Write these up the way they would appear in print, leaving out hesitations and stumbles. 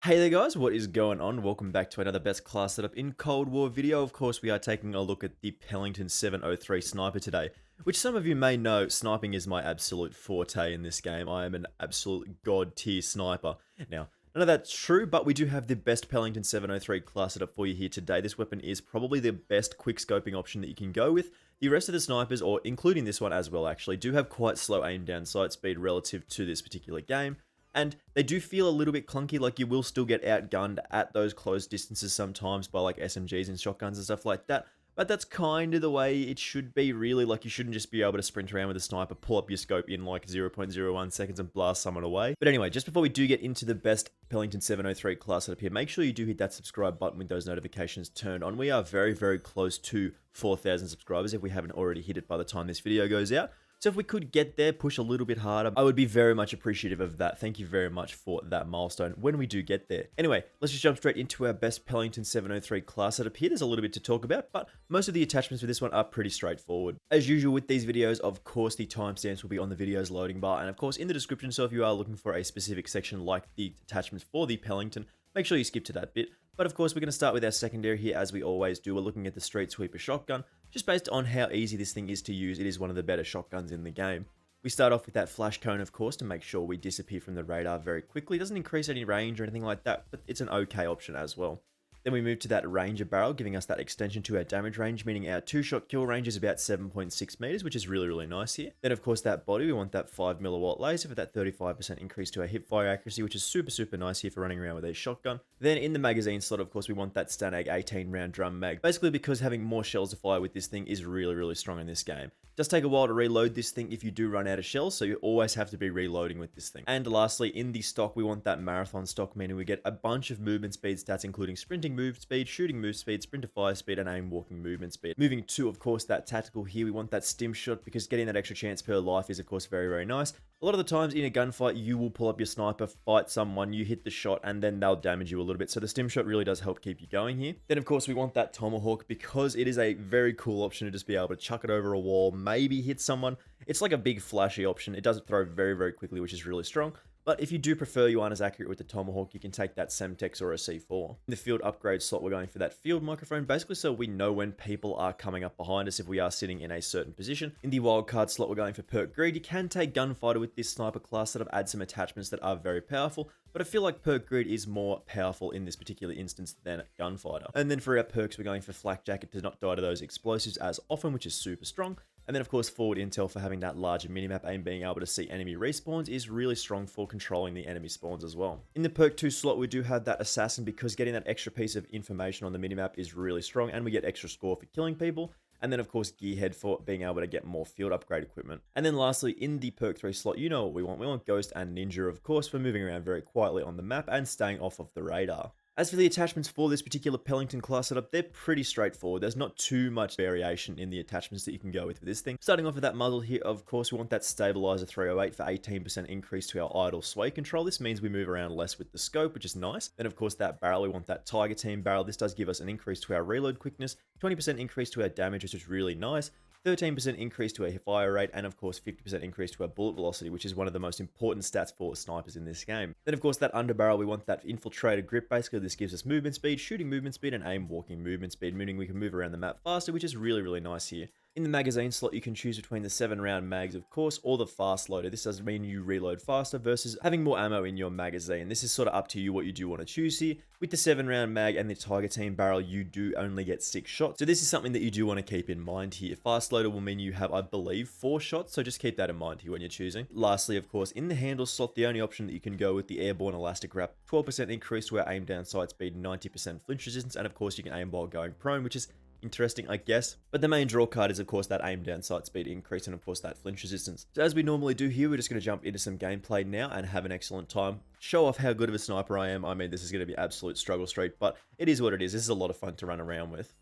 Hey there guys, what is going on? Welcome back to another best class setup in Cold War video. Of course, we are taking a look at the Pellington 703 sniper today, which some of you may know, sniping is my absolute forte in this game. I am an absolute god tier sniper. Now, none of that's true, but we do have the best Pellington 703 class setup for you here today. This weapon is probably the best quick scoping option that you can go with. The rest of the snipers, or including this one as well actually, do have quite slow aim down sight speed relative to this particular game. And they do feel a little bit clunky, like you will still get outgunned at those close distances sometimes by like SMGs and shotguns and stuff like that. But that's kind of the way it should be, really. Like, you shouldn't just be able to sprint around with a sniper, pull up your scope in like 0.01 seconds and blast someone away. But anyway, just before we do get into the best Pellington 703 class setup here, make sure you do hit that subscribe button with those notifications turned on. We are very, very close to 4,000 subscribers if we haven't already hit it by the time this video goes out. So if we could get there, push a little bit harder, I would be very much appreciative of that. Thank you very much for that milestone when we do get there. Anyway, let's just jump straight into our best Pellington 703 class setup here. There's a little bit to talk about, but most of the attachments for this one are pretty straightforward. As usual with these videos, of course, the timestamps will be on the video's loading bar and of course in the description. So if you are looking for a specific section like the attachments for the Pellington, make sure you skip to that bit. But of course, we're going to start with our secondary here as we always do. We're looking at the Street Sweeper shotgun. Just based on how easy this thing is to use, it is one of the better shotguns in the game. We start off with that flash cone, of course, to make sure we disappear from the radar very quickly. It doesn't increase any range or anything like that, but it's an okay option as well. Then we move to that Ranger barrel, giving us that extension to our damage range, meaning our 2-shot kill range is about 7.6 meters, which is really, really nice here. Then, of course, that body, we want that 5 milliwatt laser for that 35% increase to our hip fire accuracy, which is super, super nice here for running around with a shotgun. Then in the magazine slot, of course, we want that Stanag 18 round drum mag, basically because having more shells to fire with this thing is really, really strong in this game. It does take a while to reload this thing if you do run out of shells, so you always have to be reloading with this thing. And lastly, in the stock, we want that marathon stock, meaning we get a bunch of movement speed stats, including sprinting move speed, shooting move speed, sprint to fire speed, and aim walking movement speed. Moving to, of course, that tactical here, we want that stim shot because getting that extra chance per life is, of course, very, very nice. A lot of the times in a gunfight, you will pull up your sniper, fight someone, you hit the shot, and then they'll damage you a little bit. So the stim shot really does help keep you going here. Then, of course, we want that tomahawk because it is a very cool option to just be able to chuck it over a wall, maybe hit someone. It's like a big flashy option. It does throw very, very quickly, which is really strong. But if you do prefer you aren't as accurate with the Tomahawk, you can take that Semtex or a C4. In the field upgrade slot, we're going for that field microphone, basically so we know when people are coming up behind us if we are sitting in a certain position. In the wildcard slot, we're going for perk greed. You can take gunfighter with this sniper class that have added some attachments that are very powerful, but I feel like perk greed is more powerful in this particular instance than gunfighter. And then for our perks, we're going for flak jacket to not die to those explosives as often, which is super strong. And then, of course, forward intel for having that larger minimap aim, being able to see enemy respawns is really strong for controlling the enemy spawns as well. In the perk 2 slot, we do have that assassin because getting that extra piece of information on the minimap is really strong, and we get extra score for killing people. And then, of course, gearhead for being able to get more field upgrade equipment. And then lastly, in the perk 3 slot, you know what we want. We want Ghost and Ninja, of course, for moving around very quietly on the map and staying off of the radar. As for the attachments for this particular Pellington class setup, they're pretty straightforward. There's not too much variation in the attachments that you can go with this thing. Starting off with that muzzle here, of course, we want that stabilizer 308 for 18% increase to our idle sway control. This means we move around less with the scope, which is nice. Then, of course, that barrel, we want that Tiger Team barrel. This does give us an increase to our reload quickness, 20% increase to our damage, which is really nice. 13% increase to our fire rate, and of course 50% increase to our bullet velocity, which is one of the most important stats for snipers in this game. Then of course that underbarrel, we want that infiltrated grip. Basically this gives us movement speed, shooting movement speed, and aim walking movement speed, meaning we can move around the map faster, which is really, really nice here. In the magazine slot, you can choose between the 7-round mags, of course, or the fast loader. This does mean you reload faster versus having more ammo in your magazine. This is sort of up to you what you do want to choose here. With the 7-round mag and the Tiger Team barrel, you do only get 6 shots. So this is something that you do want to keep in mind here. Fast loader will mean you have, I believe, 4 shots. So just keep that in mind here when you're choosing. Lastly, of course, in the handle slot, the only option that you can go with the airborne elastic wrap, 12% increase to our aim down sight speed, 90% flinch resistance, and of course you can aim while going prone, which is interesting, I guess. But the main draw card is, of course, that aim down sight speed increase and, of course, that flinch resistance. So as we normally do here, we're just going to jump into some gameplay now and have an excellent time. Show off how good of a sniper I am. I mean, this is going to be absolute struggle street, but it is what it is. This is a lot of fun to run around with.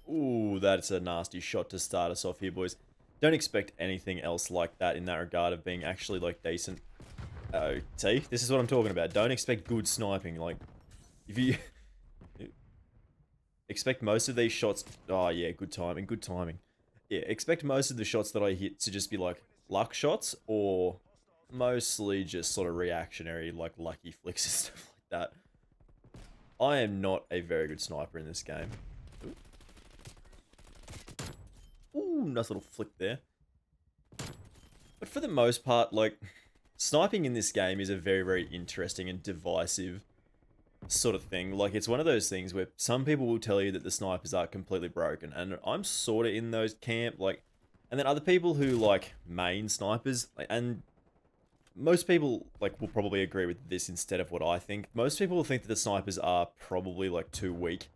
Ooh, that's a nasty shot to start us off here, boys. Don't expect anything else like that in that regard of being actually, like, decent. Oh, see? This is what I'm talking about. Don't expect good sniping. Like, if you... expect most of these shots... Oh, yeah, good timing, good timing. Yeah, expect most of the shots that I hit to just be, like, luck shots or Mostly just sort of reactionary, like lucky flicks and stuff like that. I am not a very good sniper in this game. Ooh, nice little flick there. But for the most part, like, sniping in this game is a very, very interesting and divisive sort of thing. Like, it's one of those things where some people will tell you that the snipers are completely broken, and I'm sort of in those camp, like, and then other people who, like, main snipers, and most people, like, will probably agree with this instead of what I think. Most people will think that the snipers are probably, like, too weak,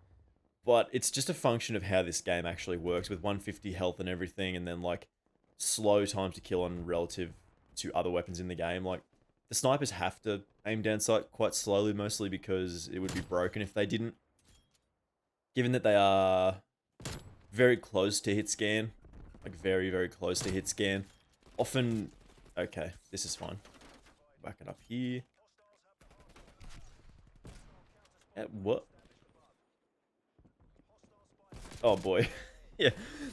but it's just a function of how this game actually works with 150 health and everything, and then, like, slow time to kill on relative to other weapons in the game. Like, the snipers have to aim down sight quite slowly, mostly because it would be broken if they didn't. Given that they are very close to hit scan, like very, very close to hit scan, often... Okay, this is fine. Back it up here. What? Oh boy. Yeah,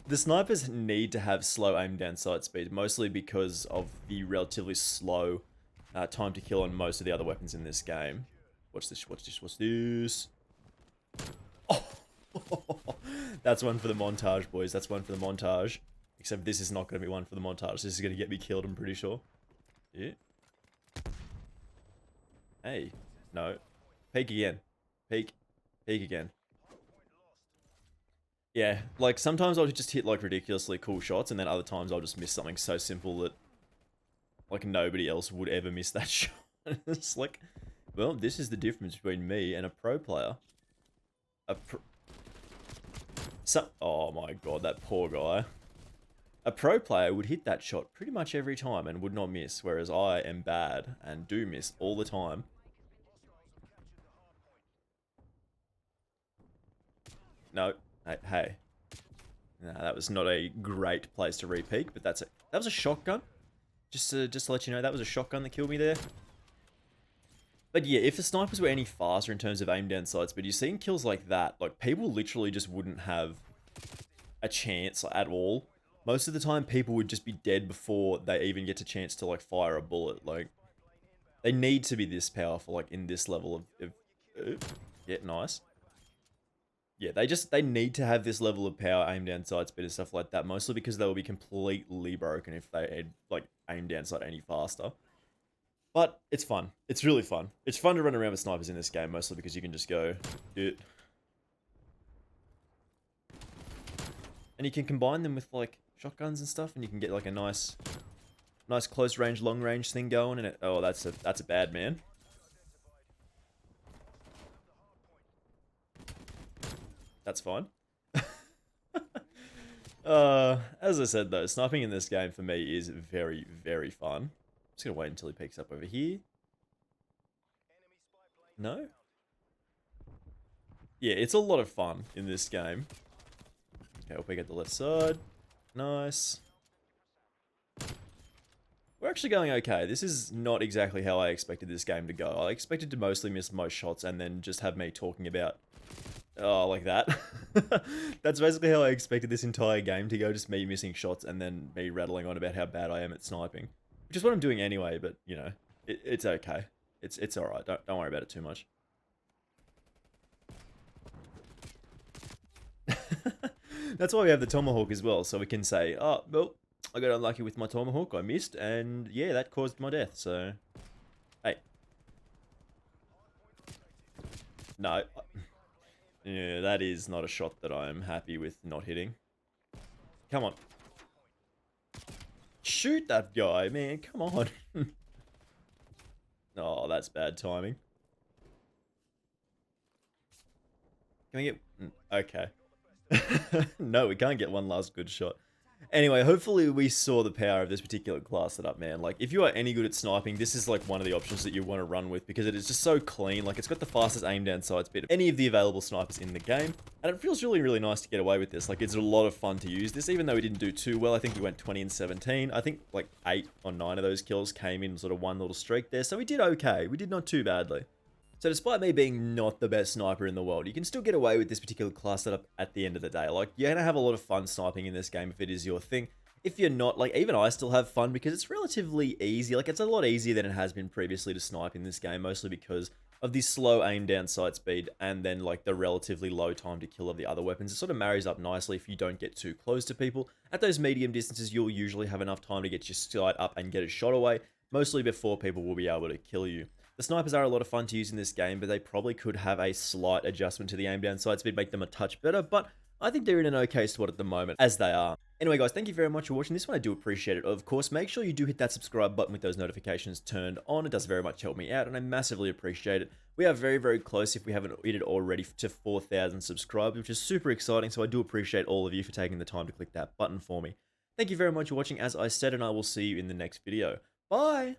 the snipers need to have slow aim down sight speed, mostly because of the relatively slow time to kill on most of the other weapons in this game. Watch this, watch this, watch this. Oh! That's one for the montage, boys. That's one for the montage. Except this is not going to be one for the montage. This is going to get me killed, I'm pretty sure. Yeah. Hey. No. Peek again. Peek. Peek again. Yeah, like, sometimes I'll just hit, like, ridiculously cool shots, and then other times I'll just miss something so simple that, like, nobody else would ever miss that shot. It's like, well, this is the difference between me and a pro player. Oh my god, that poor guy. A pro player would hit that shot pretty much every time and would not miss, whereas I am bad and do miss all the time. No. Hey. Nah, that was not a great place to re-peek, but that was a shotgun. Just to let you know, that was a shotgun that killed me there. But yeah, if the snipers were any faster in terms of aim down sight speed, you're seeing kills like that, like, people literally just wouldn't have a chance at all. Most of the time, people would just be dead before they even get a chance to, like, fire a bullet. Like, they need to be this powerful, like, in this level of yeah, nice. Yeah, they need to have this level of power, aim down sight speed and stuff like that, mostly because they will be completely broken if they had, like, aim down sight any faster. But it's fun. It's really fun. It's fun to run around with snipers in this game, mostly because you can just go, dude. And you can combine them with, like, shotguns and stuff, and you can get, like, a nice close range, long range thing going, and oh, that's a bad man. That's fine. As I said though, sniping in this game for me is very, very fun. I'm just gonna wait until he picks up over here. No? Yeah, it's a lot of fun in this game. Okay, we'll pick up the left side. Nice. We're actually going okay. This is not exactly how I expected this game to go. I expected to mostly miss most shots and then just have me talking about... Oh, like that. That's basically how I expected this entire game to go, just me missing shots and then me rattling on about how bad I am at sniping. Which is what I'm doing anyway, but, you know, it's okay. It's alright, don't worry about it too much. That's why we have the tomahawk as well, so we can say, oh, well, I got unlucky with my tomahawk, I missed, and yeah, that caused my death, so... Hey. No. Yeah, that is not a shot that I'm happy with not hitting. Come on. Shoot that guy, man. Come on. Oh, that's bad timing. Can we get... Okay. No, we can't get one last good shot. Anyway, hopefully we saw the power of this particular class setup, man. Like, if you are any good at sniping, this is, like, one of the options that you want to run with, because it is just so clean. Like, it's got the fastest aim down sight speed of any of the available snipers in the game, and it feels really, really nice to get away with this. Like, it's a lot of fun to use this, even though we didn't do too well. I think we went 20 and 17. I think, like, 8 or 9 of those kills came in sort of one little streak there, so we did okay. We did not too badly. So despite me being not the best sniper in the world, you can still get away with this particular class setup at the end of the day. Like, you're going to have a lot of fun sniping in this game if it is your thing. if you're not, like, even I still have fun because it's relatively easy. Like, it's a lot easier than it has been previously to snipe in this game, mostly because of the slow aim down sight speed and then, like, the relatively low time to kill of the other weapons. It sort of marries up nicely if you don't get too close to people. At those medium distances, you'll usually have enough time to get your sight up and get a shot away, mostly before people will be able to kill you. The snipers are a lot of fun to use in this game, but they probably could have a slight adjustment to the aim down sight speed, make them a touch better, but I think they're in an okay spot at the moment, as they are. Anyway, guys, thank you very much for watching this one. I do appreciate it. Of course, make sure you do hit that subscribe button with those notifications turned on. It does very much help me out, and I massively appreciate it. We are very, very close, if we haven't hit it already, to 4,000 subscribers, which is super exciting, so I do appreciate all of you for taking the time to click that button for me. Thank you very much for watching, as I said, and I will see you in the next video. Bye!